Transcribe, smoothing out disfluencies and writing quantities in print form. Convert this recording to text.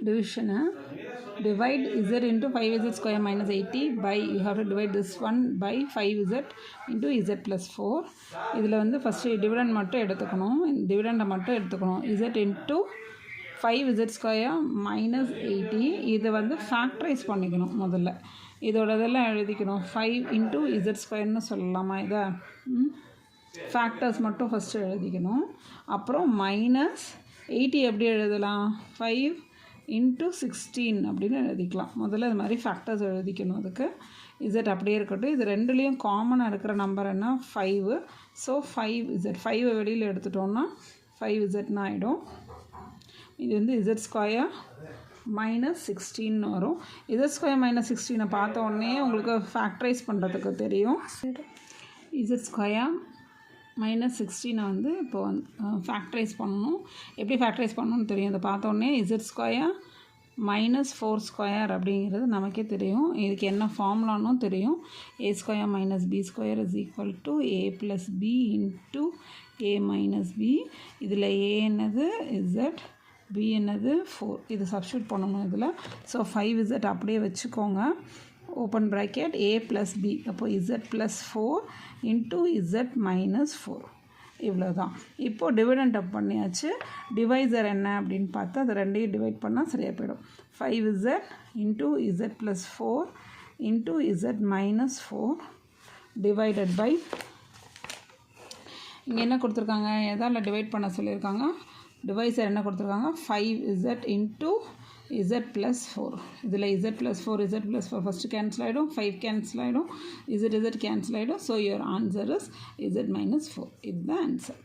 division, divide z into 5z square minus 80 by, you have to divide this one by 5z into z plus 4. இதில் வந்து first dividend மட்டும் எடுத்துக்கணும், டிவிடெண்டை மட்டும் எடுத்துக்கணும். z into 5z square minus 80, இதை வந்து factorise பண்ணிக்கணும். முதல்ல இதோட இதெல்லாம் எழுதிக்கணும். 5 into z ஸ்கொயர்னு சொல்லலாமா? இதை ஃபேக்டர்ஸ் மட்டும் ஃபஸ்ட்டு எழுதிக்கணும். அப்புறம் மைனஸ் 80 எப்படி எழுதலாம்? 5 into 16 அப்படின்னு எழுதிக்கலாம். முதல்ல இது மாதிரி ஃபேக்டர்ஸ் எழுதிக்கணும். அதுக்கு z அப்படியே இருக்கட்டும். இது ரெண்டுலேயும் காமனாக இருக்கிற நம்பர் என்ன? 5. ஸோ 5z, 5 வெளியில் எடுத்துட்டோம்னா 5zன்னு ஆகிடும். இது வந்து z ஸ்கொயர் மைனஸ் 16 வரும். z ஸ்கொயர் மைனஸ் 16 பார்த்த உடனே உங்களுக்கு ஃபேக்டரைஸ் பண்ணுறதுக்கு தெரியும். z ஸ்கொயர் மைனஸ் 16 வந்து இப்போ ஃபேக்டரைஸ் பண்ணணும். எப்படி ஃபேக்டரைஸ் பண்ணணும்னு தெரியும். இதை பார்த்தோன்னே z ஸ்கொயர் மைனஸ் 4 ஸ்கொயர் அப்படிங்கிறது நமக்கே தெரியும். இதுக்கு என்ன ஃபார்முலானும் தெரியும். a square minus b square is equal to a plus b into a minus b. இதில் a என்னது z, b என்னது 4. இது சப்ஸ்டியூட் பண்ணணும் இதில். ஸோ 5z அப்படியே வச்சுக்கோங்க. Open bracket a plus b, அப்போ z plus 4 into z minus 4. இவ்வளோ தான். இப்போது டிவிடெண்ட் அப் பண்ணியாச்சு. டிவைசர் என்ன அப்படின்னு பார்த்தா அது ரெண்டையும் டிவைட் பண்ணால் சரியாக போயிடும். 5z into z plus 4 into z minus 4 divided by, இங்கே என்ன கொடுத்துருக்காங்க? எதால் டிவைட் பண்ண சொல்லியிருக்காங்க? டிவைசர் என்ன கொடுத்துருக்காங்க? 5z into z plus 4. இதில் z plus 4 z plus 4 first cancel ஆகிடும், 5 கேன்சல் ஆகிடும், z கேன்சல் ஆகிடும். So your answer is z minus 4. இதுதான் ஆன்சர்.